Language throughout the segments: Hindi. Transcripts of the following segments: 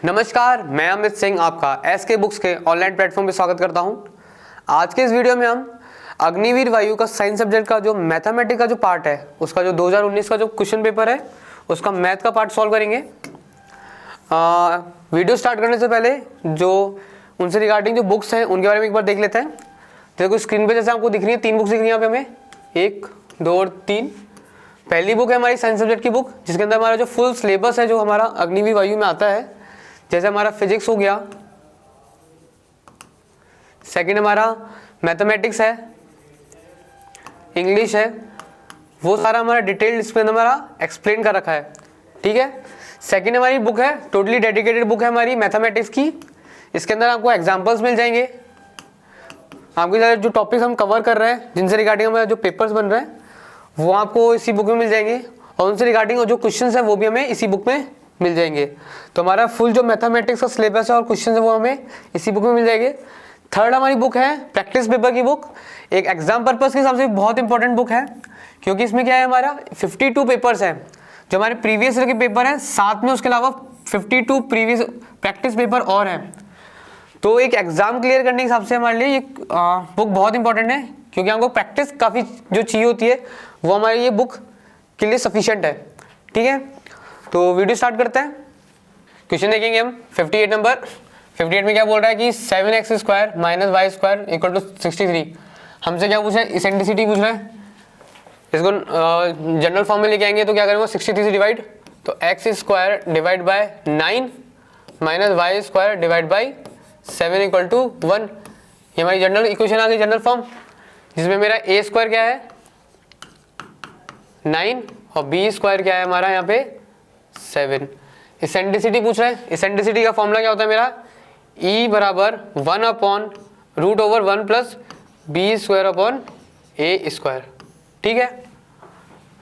नमस्कार, मैं अमित सिंह आपका एसके बुक्स के ऑनलाइन प्लेटफॉर्म पे स्वागत करता हूं। आज के इस वीडियो में हम अग्निवीर वायु का साइंस सब्जेक्ट का जो मैथमेटिक्स का जो पार्ट है, उसका जो 2019 का जो क्वेश्चन पेपर है, उसका मैथ का पार्ट सॉल्व करेंगे। वीडियो स्टार्ट करने से पहले जो उनसे रिगार्डिंग जो बुक्स हैं उनके बारे में एक बार देख लेते हैं। देखो स्क्रीन पे जैसे आपको दिख रही है, 3 बुक्स दिख रही है यहाँ पे हमें, 1, 2 और 3। पहली बुक है हमारी साइंस सब्जेक्ट की बुक, जिसके अंदर हमारा जो फुल सिलेबस है जो हमारा अग्निवीर वायु में आता है, जैसे हमारा फिजिक्स हो गया, सेकंड हमारा मैथमेटिक्स है, इंग्लिश है, वो सारा हमारा डिटेल्ड इसमें हमारा एक्सप्लेन कर रखा है। ठीक है, सेकंड हमारी बुक है, टोटली डेडिकेटेड बुक है हमारी मैथमेटिक्स की। इसके अंदर आपको एग्जांपल्स मिल जाएंगे, आपके जो टॉपिक्स हम कवर कर रहे हैं, जिनसे रिगार्डिंग हमारे जो पेपर्स बन रहे हैं, वो आपको इसी बुक में मिल जाएंगे, और उनसे रिगार्डिंग जो क्वेश्चंस है वो भी हमें इसी बुक में मिल जाएंगे। तो हमारा फुल जो मैथमेटिक्स का सिलेबस है और क्वेश्चन है वो हमें इसी बुक में मिल जाएंगे। थर्ड हमारी बुक है प्रैक्टिस पेपर की बुक, एक एग्जाम पर्पस के हिसाब से बहुत इंपॉर्टेंट बुक है, क्योंकि इसमें क्या है, हमारा 52 पेपर्स हैं जो हमारे प्रीवियस ईयर के पेपर हैं, साथ में उसके अलावा 52 प्रीवियस प्रैक्टिस पेपर और हैं। तो एक एग्जाम क्लियर करने के हिसाब से हमारे लिए ये बुक बहुत इंपॉर्टेंट है, क्योंकि हमको प्रैक्टिस काफ़ी जो चाहिए होती है वो हमारी ये बुक के लिए सफिशिएंट है। ठीक है, तो वीडियो स्टार्ट करते हैं। क्वेश्चन देखेंगे हम 58 नंबर। 58 में क्या बोल रहा है कि 7x square minus Y square equal to 63। हमसे क्या पूछा है, इसेंट्रिसिटी पूछ रहा है। इसको जनरल फॉर्म में लेके आएंगे तो क्या करेंगे, 63 से डिवाइड, तो x square divide by 9 minus Y square divide by 7 equal to 1। ये हमारी जनरल इक्वेशन आ गई, जनरल फॉर्म, जिसमें मेरा a स्क्वायर क्या है 9 और b स्क्वायर क्या है हमारा यहाँ पे 7। इसेंट्रिसिटी पूछ रहा है। इसेंट्रिसिटी का फॉर्मूला क्या होता है मेरा, E बराबर 1 upon root over 1 plus B square upon A square. ठीक है,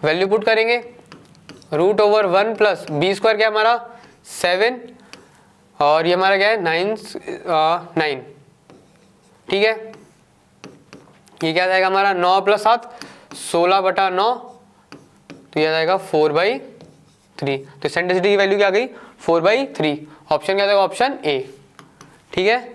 वैल्यू पुट करेंगे, root over 1 plus B square क्या है हमारा 7, और ये हमारा क्या है 9। ठीक है, ये क्या जाएगा हमारा 9 प्लस 7 16/9, तो ये जाएगा 4/3। तो इसेंट्रिसिटी की वैल्यू क्या आ गई 4/3। ऑप्शन क्या था, ऑप्शन ए। ठीक है,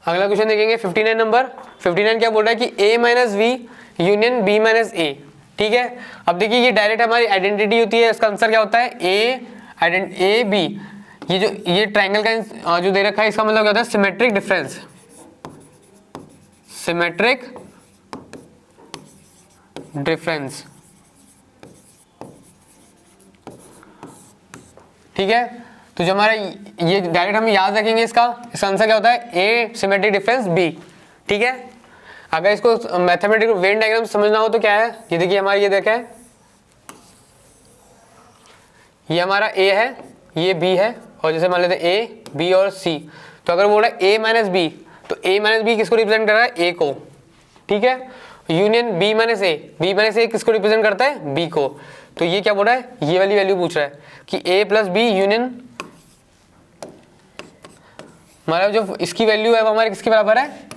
अगला क्वेश्चन देखेंगे 59 नंबर। 59 क्या बोल रहा है कि a minus V union b minus A. ठीक है, अब देखिए ये डायरेक्ट हमारी आइडेंटिटी होती है, इसका आंसर क्या होता है ए बी। ये जो ये ट्राइंगल का जो दे रखा है, इसका मतलब क्या होता है, सिमेट्रिक डिफरेंस। Symmetric difference. ठीक है, तो जो हमारा ये डायरेक्ट हम याद रखेंगे, इसका आंसर क्या होता है ए सिमेट्रिक डिफरेंस बी। ठीक है, अगर इसको मैथमेटिकल वेन डायग्राम समझना हो तो क्या है, ये देखिए हमारा, ये देखें, ये हमारा ए है, ये बी है, और जैसे मान लेते हैं ए बी और सी, तो अगर बोल रहा है ए माइनस बी, तो ए माइनस बी किसको रिप्रेजेंट कर रहा है, ए को। ठीक है, यूनियन बी माइनस ए किसको रिप्रेजेंट करता है, बी को। तो ये क्या बोल रहा है, ये वाली वैल्यू पूछ रहा है कि ए प्लस बी यूनियन, हमारा जो इसकी वैल्यू है वो हमारे किसके बराबर है,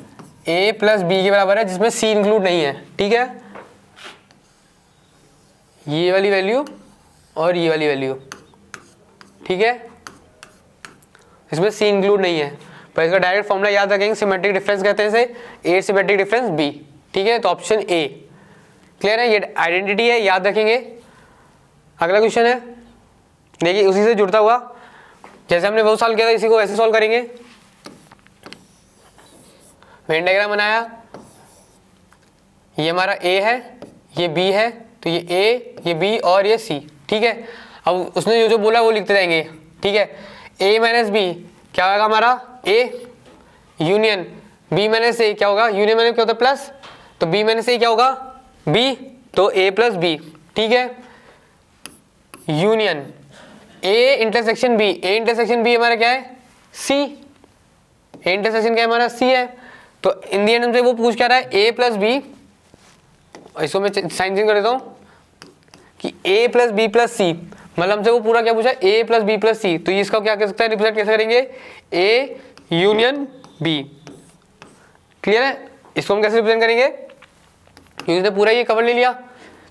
ए प्लस बी के बराबर है, जिसमें सी इंक्लूड नहीं है। ठीक है, ये वाली वैल्यू और ये वाली वैल्यू, ठीक है, इसमें सी इंक्लूड नहीं है, पर इसका डायरेक्ट फॉर्मूला याद रखेंगे, सिमेट्रिक डिफरेंस कहते हैं इसे, ए सिमेट्रिक डिफरेंस बी। ठीक है, तो ऑप्शन ए क्लियर है, ये आइडेंटिटी है, याद रखेंगे। अगला क्वेश्चन है, देखिए उसी से जुड़ता हुआ, जैसे हमने वो सॉल्व किया था इसी को वैसे सॉल्व करेंगे। वेन डायग्राम बनाया, ये हमारा ए है, ये बी है, तो ये ए, ये बी और ये सी। ठीक है, अब उसने जो जो बोला वो लिखते जाएंगे। ठीक है, ए माइनस बी क्या होगा हमारा, ए यूनियन बी माइनस ए क्या होगा, यूनियन माइनस क्या होता है प्लस, तो बी माइनस ए क्या होगा बी, तो ए प्लस बी। ठीक है, union A intersection B, A intersection B हमारा क्या है सी, ए इंटरसेक्शन क्या है हमारा सी है। तो इन दी एंड हमसे वो पूछ क्या रहा है, ए प्लस बी, इसको मैं साइन चेंज कर देता हूँ कि ए प्लस बी प्लस सी, मतलब हमसे वो पूरा क्या पूछा, ए प्लस बी प्लस सी। तो इसका क्या कर सकता है, रिप्रेजेंट कैसे करेंगे, ए यूनियन बी। क्लियर है, इसको हम कैसे रिप्रेजेंट करेंगे, क्योंकि इसने पूरा ये कवर ले लिया,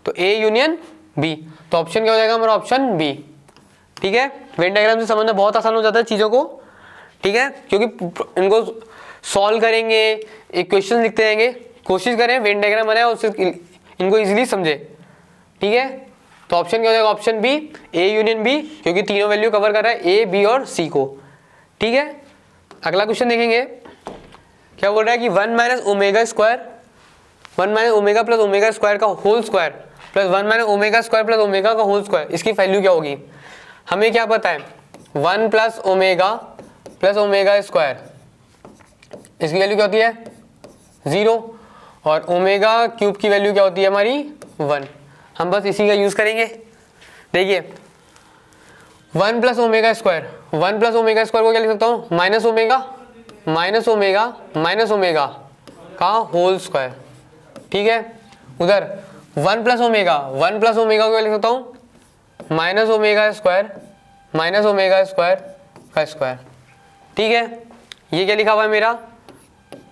तो ए यूनियन बी, तो ऑप्शन क्या हो जाएगा हमारा, ऑप्शन बी। ठीक है, वेन डायग्राम से समझना बहुत आसान हो जाता है चीज़ों को। ठीक है, क्योंकि इनको सॉल्व करेंगे, एक क्वेश्चन लिखते रहेंगे, कोशिश करें वेन डायग्राम बनाए उससे इनको इजीली समझे। ठीक है, तो ऑप्शन क्या हो जाएगा, option B, A union B, क्योंकि तीनों वैल्यू कवर कर रहा है ए बी और सी को। ठीक है, अगला क्वेश्चन देखेंगे, क्या बोल रहा है कि 1 minus omega square, 1 minus omega plus omega square का whole square plus 1 minus omega square plus omega का होल स्क्वायर, इसकी वैल्यू क्या होगी। हमें क्या पता है, 1 प्लस ओमेगा स्क्वायर, इसकी वैल्यू क्या होती है 0, और ओमेगा क्यूब की वैल्यू क्या होती है हमारी 1। हम बस इसी का यूज करेंगे। देखिए 1 plus omega square, 1 plus omega square को क्या लिख सकता हूँ, माइनस ओमेगा का होल स्क्वायर। ठीक है, उधर 1 प्लस ओमेगा को क्या लिख सकता हूँ, माइनस ओमेगा स्क्वायर का स्क्वायर। ठीक है, ये क्या लिखा हुआ है मेरा,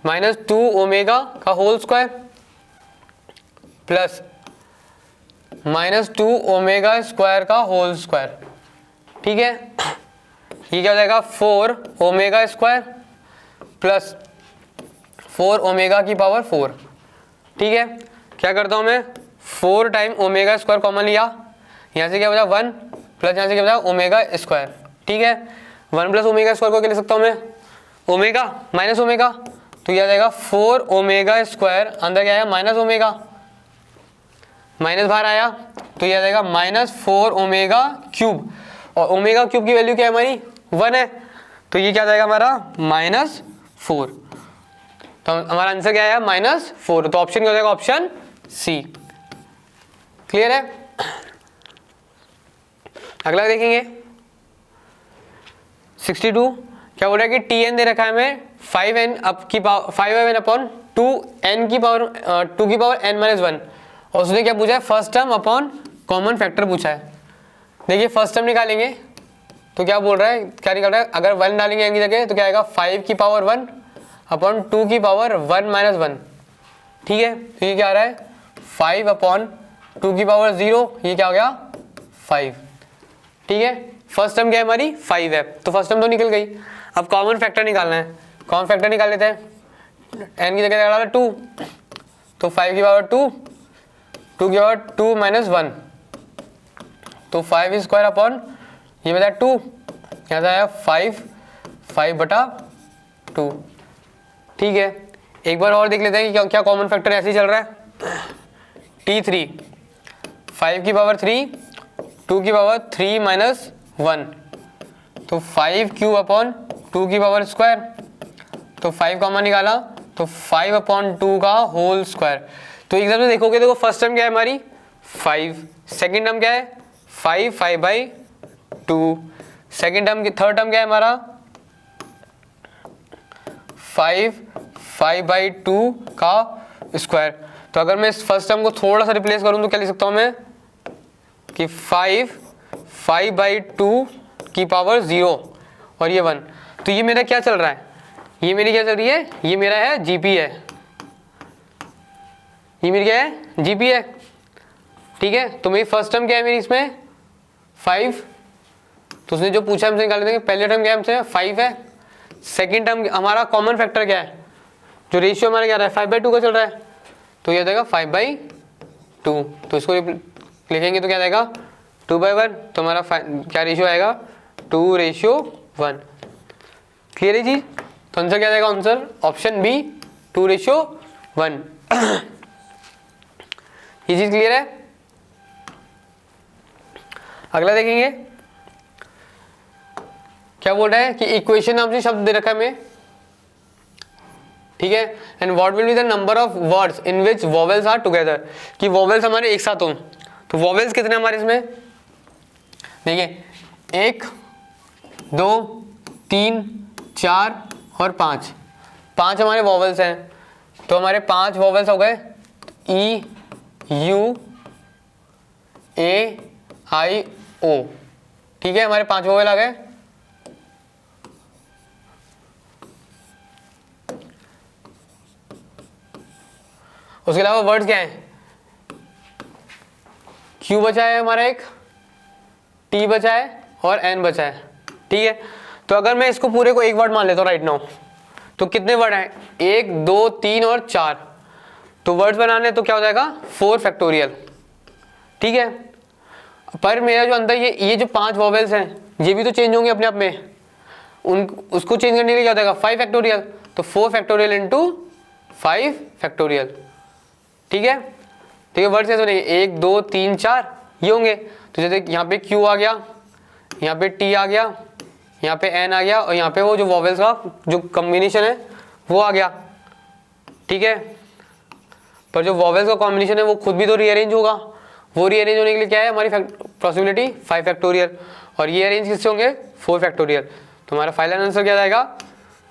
-2 ओमेगा का whole square plus -2 omega square का होल स्क्वायर। ठीक है, ये क्या हो जाएगा 4 ओमेगा स्क्वायर प्लस 4 ओमेगा की पावर 4। ठीक है, क्या करता हूँ मैं, 4 टाइम ओमेगा स्क्वायर कॉमन लिया, यहाँ से क्या हो जाए 1 प्लस यहाँ से क्या हो जाए ओमेगा स्क्वायर। ठीक है, 1 प्लस ओमेगा स्क्वायर को क्या लिख सकता हूँ मैं, ओमेगा माइनस ओमेगा, तो यह आ जाएगा 4 ओमेगा स्क्वायर, अंदर क्या आया माइनस ओमेगा, माइनस बाहर आया, तो यह आ जाएगा -4 ओमेगा क्यूब, और ओमेगा क्यूब की वैल्यू क्या है हमारी 1 है, तो ये क्या आ जाएगा हमारा -4। तो हमारा आंसर क्या आया -4, तो ऑप्शन क्या हो जाएगा, ऑप्शन सी। क्लियर है, अगला देखेंगे 62, क्या बोल रहा है कि tn दे रखा है हमें 5n अपॉन 2n की पावर 2 की पावर n माइनस 1, और उसने क्या पूछा है, first term upon common factor पूछा है। देखिए फर्स्ट टर्म निकालेंगे तो क्या बोल रहा है, क्या निकाल रहा है, अगर 1 डालेंगे n की जगह तो क्या आएगा 5 की पावर 1 अपॉन 2 की पावर 1 माइनस 1। ठीक है, तो ये क्या आ रहा है 5 अपॉन 2 की पावर 0, ये क्या हो गया 5। ठीक है, फर्स्ट टर्म क्या है हमारी 5 है, तो फर्स्ट टर्म तो निकल गई। अब कॉमन फैक्टर निकालना है, कॉमन फैक्टर निकाल लेते हैं, n की जगह डाला 2, तो 5 की पावर 2, 2 की पावर 2 माइनस 1, तो 5 स्क्वायर अपॉन ये बता 2, यहाँ से आया 5 बटा 2। ठीक है, एक बार और देख लेते हैं कि क्या कॉमन फैक्टर ऐसे ही चल रहा है। t3 5 की पावर 3, 2 की पावर 3 माइनस 1, तो 5 क्यूब अपॉन 2 की पावर स्क्वायर, तो 5 कॉमन निकाला तो 5 अपॉन 2 का होल स्क्वायर। तो एकदम से देखोगे, देखो फर्स्ट टर्म क्या है हमारी 5, सेकेंड टर्म क्या है 5/2, सेकेंड टर्म की थर्ड टर्म क्या है हमारा 5/2 का स्क्वायर। तो अगर मैं इस फर्स्ट टर्म को थोड़ा सा रिप्लेस करूं तो क्या लिख सकता हूं मैं कि 5/2 की पावर 0 और ये 1। तो ये मेरा क्या चल रहा है, ये मेरी क्या चल रही है, ये मेरा है जीपी है, ये मेरी क्या है जीपी है। ठीक है, तो मेरी फर्स्ट टर्म क्या है मेरी इसमें 5 तो उसने जो पूछा हमसे निकाल देंगे। पहले टर्म क्या है हमसे 5 है, सेकंड टर्म हमारा कॉमन फैक्टर क्या है, जो रेशियो हमारा क्या रहा है 5/2 का चल रहा है, तो ये देगा 5/2। तो इसको लिखेंगे तो क्या जाएगा 2/1। तो हमारा क्या रेशियो आएगा 2:1। क्लियर है जी। तो आंसर क्या जाएगा, आंसर ऑप्शन बी 2:1। ये चीज क्लियर है। अगला देखेंगे क्या बोल रहा है कि इक्वेशन नाम से शब्द दे रखा है हमें, ठीक है। And what will be the number of words in which vowels are together, कि वोवेल्स हमारे एक साथ हों। तो वोवेल्स कितने हमारे इसमें, देखिए 1 2 3 4 और 5 हमारे वोवेल्स हैं। तो हमारे 5 वोवेल्स हो गए ई यू ए आई ओ, ठीक है, हमारे 5 वोवेल आ गए। उसके अलावा वर्ड्स क्या है, क्यू बचा है हमारा, एक टी बचा है और एन बचा है, ठीक है। तो अगर मैं इसको पूरे को एक वर्ड मान लेता हूँ राइट नाउ, तो कितने वर्ड हैं 1 2 3 और 4। तो वर्ड्स बनाने तो क्या हो जाएगा 4 फैक्टोरियल, ठीक है। पर मेरा जो अंदर ये जो 5 वॉवेल्स हैं ये भी तो चेंज होंगे अपने आप में, उसको चेंज करने के लिए क्या हो जाएगा 5 फैक्टोरियल। तो 4 फैक्टोरियल इंटू 5 फैक्टोरियल, ठीक है। तो ये वर्ड्स कैसे बनेंगे 1 2 3 4 ये होंगे। तो जैसे यहाँ पे Q आ गया, यहाँ पे T आ गया, यहाँ पे N आ गया और यहाँ पे वो जो वॉवेल्स का जो कॉम्बिनेशन है वो आ गया, ठीक है। पर जो वॉवेल्स का कॉम्बिनेशन है वो खुद भी तो रीअरेंज होगा, वो रीअरेंज होने के लिए क्या है हमारी पॉसिबिलिटी 5 फैक्टोरियल, और ये अरेंज किससे होंगे 4 फैक्टोरियल। तो हमारा फाइनल आंसर क्या जाएगा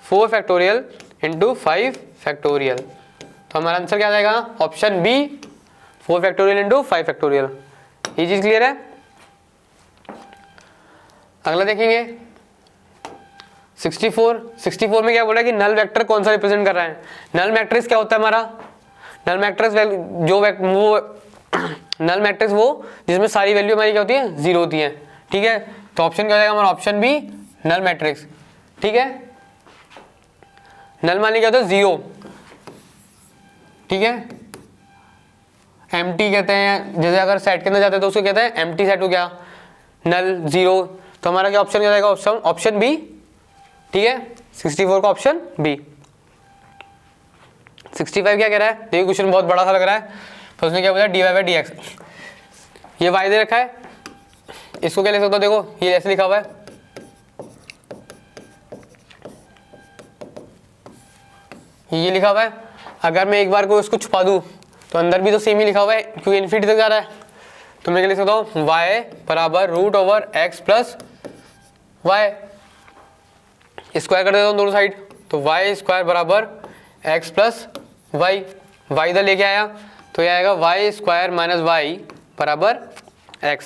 4 फैक्टोरियल इंटू 5 फैक्टोरियल। तो हमारा आंसर क्या जाएगा option B 4 factorial into 5 factorial. ये चीज क्लियर है। अगला देखेंगे 64 में क्या बोला कि नल वेक्टर कौन सा रिप्रेजेंट कर रहा है। नल मैट्रिक्स क्या होता है हमारा, नल मैट्रिक्स नल मैट्रिक्स वो जिसमें सारी वैल्यू हमारी क्या होती है 0 होती है, ठीक है। तो ऑप्शन क्या हो जाएगा हमारा ऑप्शन बी नल मैट्रिक्स, ठीक है। नल माने क्या होता है 0, ठीक है। एम्प्टी कहते हैं, जैसे अगर सेट के अंदर जाते हैं तो उसको कहते हैं एम्प्टी सेट हो गया, नल 0। तो हमारा क्या ऑप्शन क्या जाएगा ऑप्शन बी, ठीक है। 64 का ऑप्शन बी। 65 क्या कह रहा है, देखिए क्वेश्चन बहुत बड़ा सा लग रहा है। तो उसने क्या बोला dy/dx, ये y दे रखा है, इसको क्या लिख सकता हूँ, देखो ये ऐसे लिखा हुआ है, ये लिखा हुआ है। अगर मैं एक बार को इसको छुपा दूं तो अंदर भी तो सेम ही लिखा हुआ है क्योंकि इन्फिनिटी तक जा रहा है। तो मैं क्या लिख सकता हूँ y बराबर √x प्लस y, स्क्वायर कर देता हूँ दोनों साइड। तो y स्क्वायर बराबर x प्लस y, y इधर लेके आया तो ये आएगा y स्क्वायर माइनस y बराबर x,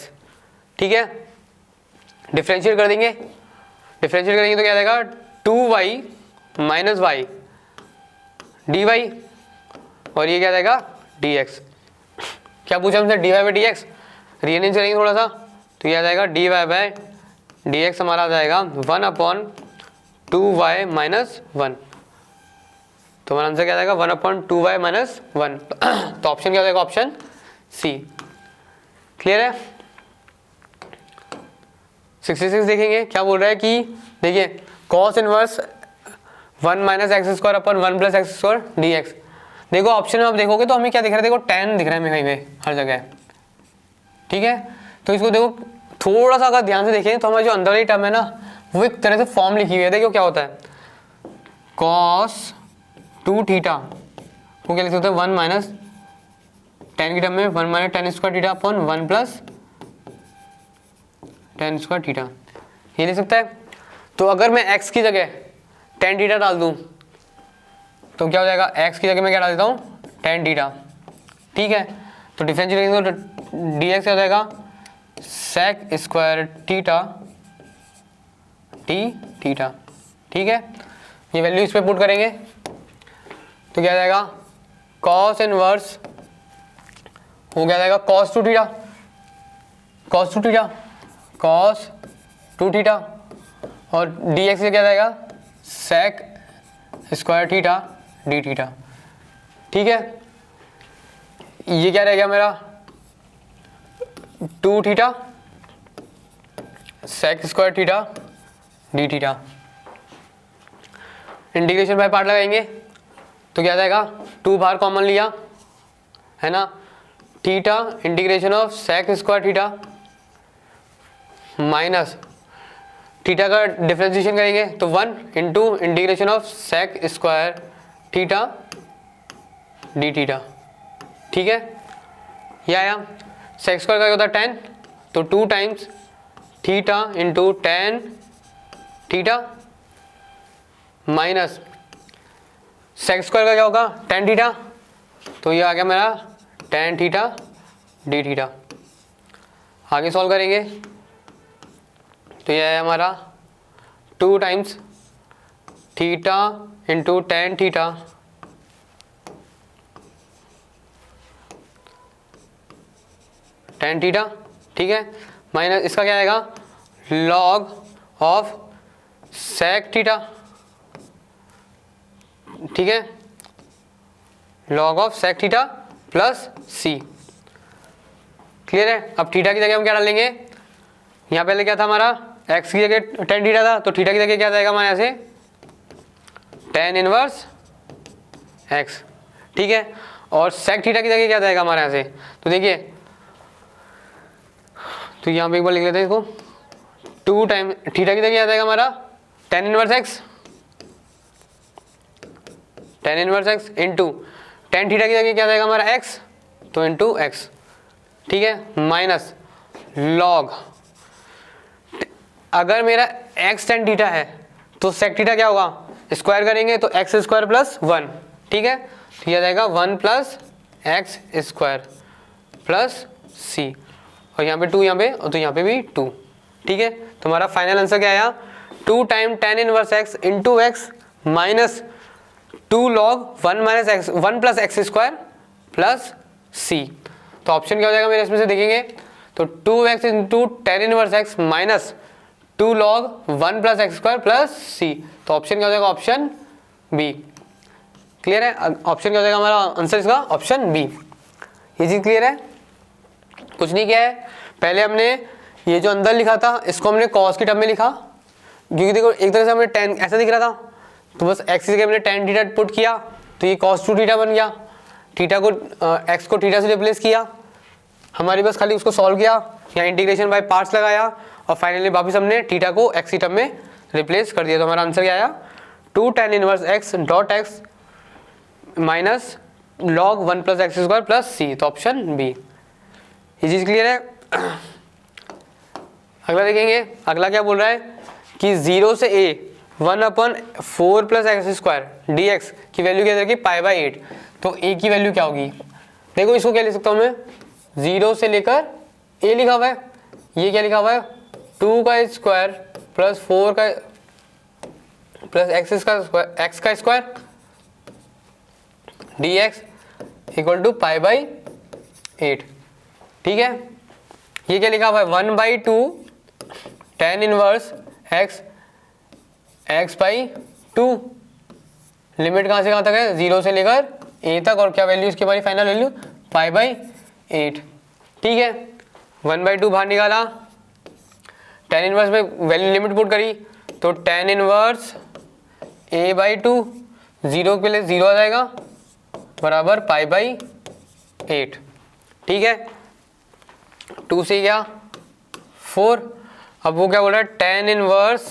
ठीक है। डिफरेंशिएट कर देंगे, डिफरेंशिएट करेंगे तो क्या आएगा 2y माइनस y dy, और ये क्या जाएगा dx। क्या पूछा हमसे dy/dx, रीअरेंज करेंगे थोड़ा सा तो ये आ जाएगा dy/dx हमारा आ जाएगा 1/2y माइनस 1। तो हमारा आंसर क्या जाएगा 1/2y माइनस 1। तो ऑप्शन क्या जाएगा ऑप्शन सी। क्लियर है। 66 देखेंगे क्या बोल रहा है कि देखिए cos inverse 1 minus x square upon 1 plus X square dx। देखो ऑप्शन में आप देखोगे तो हमें क्या दिख रहा है, देखो tan दिख रहा है कहीं पे हर जगह, ठीक है। तो इसको देखो थोड़ा सा अगर ध्यान से देखें तो हमारी जो अंदर वाली टर्म है ना वो एक तरह से फॉर्म लिखी हुई है। देखो क्या होता है cos 2 थीटा वो क्या लिख सकते हैं 1 माइनस tan की टर्म में 1 minus tan square theta upon 1 plus tan square theta, ये लिख सकता है। तो अगर मैं x की जगह tan थीटा डाल दूं तो क्या हो जाएगा, x की जगह मैं क्या डाल देता हूँ tan थीटा, ठीक है। तो डिफरेंशिएट करेंगे तो dx क्या हो जाएगा sec square theta d theta, ठीक है। ये वैल्यू इस पे पुट करेंगे तो क्या जाएगा cos इनवर्स हो क्या जाएगा cos 2 theta, cos 2 theta cos 2 theta और डी एक्स क्या जाएगा sec square theta d theta. ठीक है, ये क्या रह गया मेरा 2 theta sec square theta d theta. Integration by part लगाएंगे तो क्या जाएगा 2 बाहर कॉमन लिया है ना, theta integration of sec square theta minus theta का डिफरेंशिएशन करेंगे तो 1 into integration of sec square theta d theta. ठीक है, ये आया। सेक स्क्वायर का होता है 10 तो 2 times theta into 10 theta minus sec square का क्या होगा 10 थीटा तो ये आ गया मेरा 10 थीटा डी थीटा। आगे सॉल्व करेंगे तो ये है हमारा 2 times theta into 10 theta tan theta. ठीक है, माइनस इसका क्या आएगा लॉग ऑफ सेक थीटा। ठीक है, log of sec theta plus C. Clear है। अब थीटा की जगह हम क्या डालेंगे, यहाँ पहले क्या था हमारा एक्स की जगह 10 थीटा था तो थीटा की जगह क्या जाएगा हमारे यहाँ से 10 इनवर्स एक्स। ठीक है, और सेक थीटा की जगह क्या जाएगा हमारे यहाँ से, तो देखिए तो यहाँ पे एक बार लिख लेते हैं इसको 2 टाइम थीटा की जगह क्या जाएगा हमारा 10 inverse x 10 inverse X into 10 theta की जगह क्या जाएगा हमारा एक्स तो इंटू एक्स। ठीक है, माइनस लॉग अगर मेरा एक्स 10 थीटा है तो सेक थीटा क्या होगा स्क्वायर करेंगे तो एक्स स्क्वायर प्लस 1। ठीक है, तो यह जाएगा 1 प्लस एक्स स्क्वायर प्लस सी और यहाँ पे 2 यहाँ पे और तो यहाँ पे भी 2। ठीक है, तो हमारा फाइनल आंसर क्या आया 2 time 10 inverse X into X minus 2 log 1 minus X 1 plus X square plus C. तो ऑप्शन क्या हो जाएगा मेरे इसमें से देखेंगे तो 2x into 10 inverse X minus 2 log 1 plus X square plus C. तो ऑप्शन क्या हो जाएगा ऑप्शन बी। क्लियर है, ऑप्शन क्या हो जाएगा हमारा आंसर इसका ऑप्शन बी। ये चीज क्लियर है। कुछ नहीं किया है, पहले हमने ये जो अंदर लिखा था इसको हमने कॉस की टर्म में लिखा क्योंकि देखो एक तरह से हमने 10 ऐसा दिख रहा था तो बस एक्स की जगह हमने 10 थीटा पुट किया तो ये cos 2 थीटा बन गया। थीटा को एक्स को थीटा से रिप्लेस किया, हमारी बस खाली उसको सॉल्व किया, यहाँ इंटीग्रेशन बाय पार्ट्स लगाया और फाइनली वापस हमने थीटा को एक्स की टर्म में रिप्लेस कर दिया। तो हमारा आंसर क्या आया 2 tan inverse X dot X minus log 1 plus X square plus C. तो ऑप्शन बी। ये चीज़ क्लियर है। अगला देखेंगे, अगला क्या बोल रहा है कि 0 से a 1/4 plus X square D x की वैल्यू क्या रहेगी π/8। तो a की वैल्यू क्या होगी, देखो इसको क्या लिख सकता हूँ मैं 0 से लेकर a लिखा हुआ है, ये क्या लिखा हुआ है 2 का स्क्वायर प्लस 4 का प्लस एक्स का square D X equal to π/8। ठीक है, ये क्या लिखा हुआ है 1/2 tan inverse x x/2। Limit कहाँ से कहाँ तक है 0 से लेकर a तक और क्या वैल्यू इसकी हमारी फाइनल वैल्यू π/8। ठीक है, 1/2 बाहर निकाला, tan इनवर्स में वैल्यू लिमिट पुट करी तो tan इनवर्स a/2 0 के लिए 0 आ जाएगा बराबर π/8। ठीक है, 2 से क्या 4। अब वो क्या बोल रहा है tan इनवर्स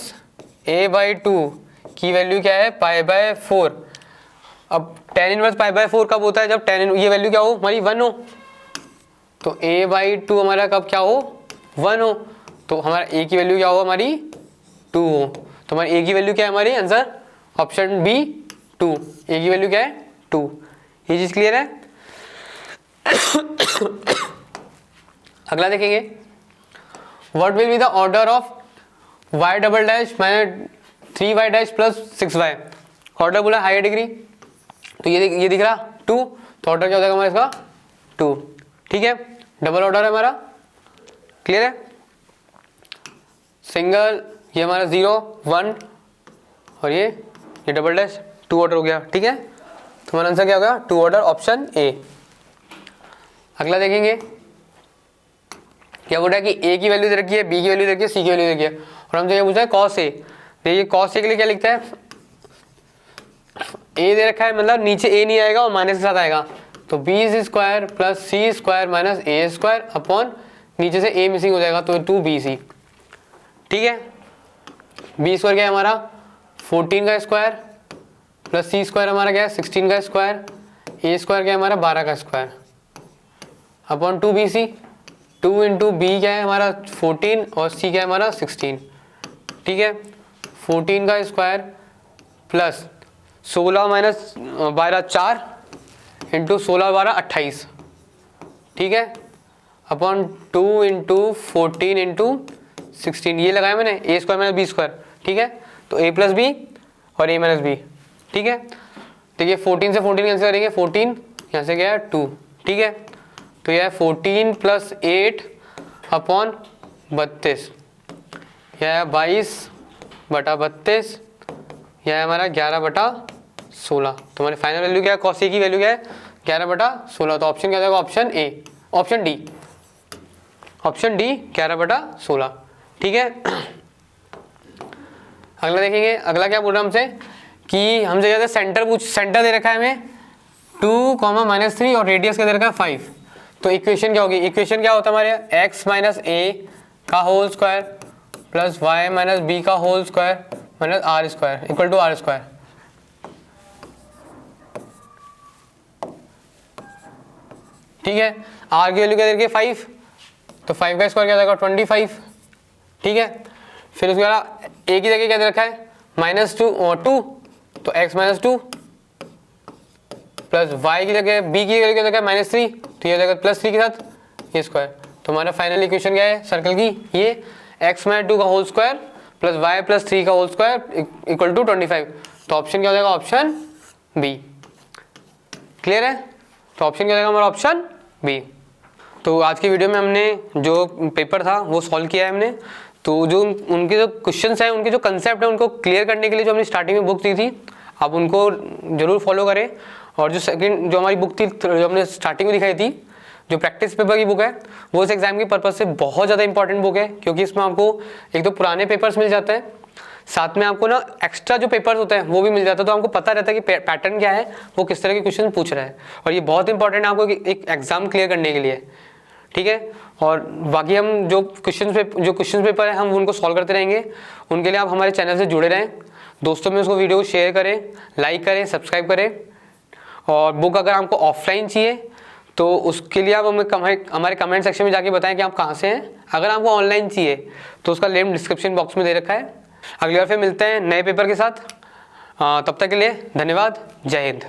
a/2 की वैल्यू क्या है π/4। अब tan इनवर्स π/4 कब होता है जब tan ये वैल्यू क्या हो हमारी 1 हो, तो a/2 हमारा कब क्या हो 1 हो, तो हमारा a की वैल्यू क्या हो हमारी 2 हो। तो हमारी a की वैल्यू क्या है हमारी आंसर ऑप्शन बी 2। a की वैल्यू क्या है 2। ये चीज क्लियर है। अगला देखेंगे what will be the order of y double dash minus 3y dash plus 6y। Order बोला हायर डिग्री, तो ये दिख रहा 2, तो ऑर्डर क्या हो जाएगा हमारा इसका 2। ठीक है, डबल ऑर्डर है हमारा। क्लियर है। सिंगल, ये हमारा 0 1 और ये डबल डैश, 2 ऑर्डर हो गया। ठीक है, तो हमारा आंसर क्या होगा? 2 ऑर्डर, ऑप्शन ए। अगला देखेंगे, क्या बोल रहा है कि ए की वैल्यू दे रखी है, बी की वैल्यू दे रखी है, सी की वैल्यू दे रखी है, और हमसे ये पूछा है कॉस ए। देखिए कॉस ए के लिए क्या लिखता है, ए दे रखा है मतलब नीचे ए नहीं आएगा और माइनस के साथ आएगा, तो बी स्क्वायर प्लस सी स्क्वायर माइनस ए स्क्वायर अपॉन नीचे से ए मिसिंग हो जाएगा तो 2bc। ठीक है, बी स्क्वायर क्या है हमारा 14 का स्क्वायर प्लस सी स्क्वायर हमारा क्या है 16 का स्क्वायर, ए स्क्वायर क्या है हमारा 12 का square upon 2bc। 2 into B क्या है हमारा 14 और सी क्या है हमारा 16। ठीक है, 14 का स्क्वायर प्लस 16 माइनस 12 4 इंटू 16 12 28। ठीक है, अपॉन 2 इंटू 14 इंटू 16, ये लगाया मैंने ए स्क्वायर माइनस बी स्क्वायर। ठीक है, तो ए प्लस बी और ए माइनस बी। ठीक है, देखिए 14 से 14 कैंसिल करेंगे, 14 यहाँ से गया 2। ठीक है, तो यह है 14 प्लस 8 अपॉन 32, यह है 22 बटा 32, यह है हमारा 11 बटा 16। तो हमारी फाइनल वैल्यू क्या है, कॉस ए की वैल्यू क्या है 11 बटा 16। तो ऑप्शन क्या जाएगा, option A, option D, option D 11 बटा 16। ठीक है, अगला देखेंगे, अगला क्या बोल रहा है हमसे कि हमसे क्या सेंटर दे रखा है हमें 2, -3 और रेडियस क्या दे रखा है 5। तो इक्वेशन क्या होगी, इक्वेशन क्या होता है हमारे x माइनस ए का whole square plus y minus B का whole square minus R square equal to R square. ठीक है, r की वैल्यू क्या दे रखी है 5, तो 5 का स्क्वायर क्या जाएगा 25। ठीक है, फिर उसके बाद a की जगह क्या दे रखा है -2 और 2, तो x माइनस 2 प्लस y की जगह b की वैल्यू क्या दे रखा है -3, तो ये हो जाएगा +3 के साथ ये स्क्वायर। तो हमारा फाइनल इक्वेशन क्या है सर्कल की, ये x माइनस 2 का whole square plus y plus 3 का होल स्क्वायर इक्वल टू 25। तो ऑप्शन क्या हो जाएगा, ऑप्शन बी। क्लियर है, तो ऑप्शन क्या हो जाएगा हमारा, ऑप्शन बी। तो आज की वीडियो में हमने जो पेपर था वो सॉल्व किया है हमने। तो जो उनके जो क्वेश्चंस हैं, उनके जो कंसेप्ट है, उनको क्लियर करने के लिए जो हमने स्टार्टिंग में बुक दी थी, आप उनको जरूर फॉलो करें। और जो सेकंड जो हमारी बुक थी, जो हमने स्टार्टिंग में दिखाई थी, जो प्रैक्टिस पेपर की बुक है, वो इस एग्जाम के पर्पज से बहुत ज़्यादा इंपॉर्टेंट बुक है, क्योंकि इसमें आपको एक तो पुराने पेपर्स मिल जाते हैं, साथ में आपको ना एक्स्ट्रा जो पेपर्स होते हैं वो भी मिल जाता है। तो आपको पता रहता है कि पैटर्न क्या है, वो किस तरह के क्वेश्चन पूछ रहा है, और ये बहुत इंपॉर्टेंट है आपको एक एग्जाम क्लियर करने के लिए। ठीक है, और बाकी हम जो क्वेश्चन पेपर है हम उनको सॉल्व करते रहेंगे। उनके लिए आप हमारे चैनल से जुड़े रहें, दोस्तों में उसको वीडियो को शेयर करें, लाइक करें, सब्सक्राइब करें। और बुक अगर आपको ऑफलाइन चाहिए तो उसके लिए आप हमारे कमेंट सेक्शन में जाके बताएं कि आप कहाँ से हैं। अगर आपको ऑनलाइन चाहिए तो उसका लिंक डिस्क्रिप्शन बॉक्स में दे रखा है। अगली बार फिर मिलते हैं नए पेपर के साथ, तब तक के लिए धन्यवाद, जय हिंद।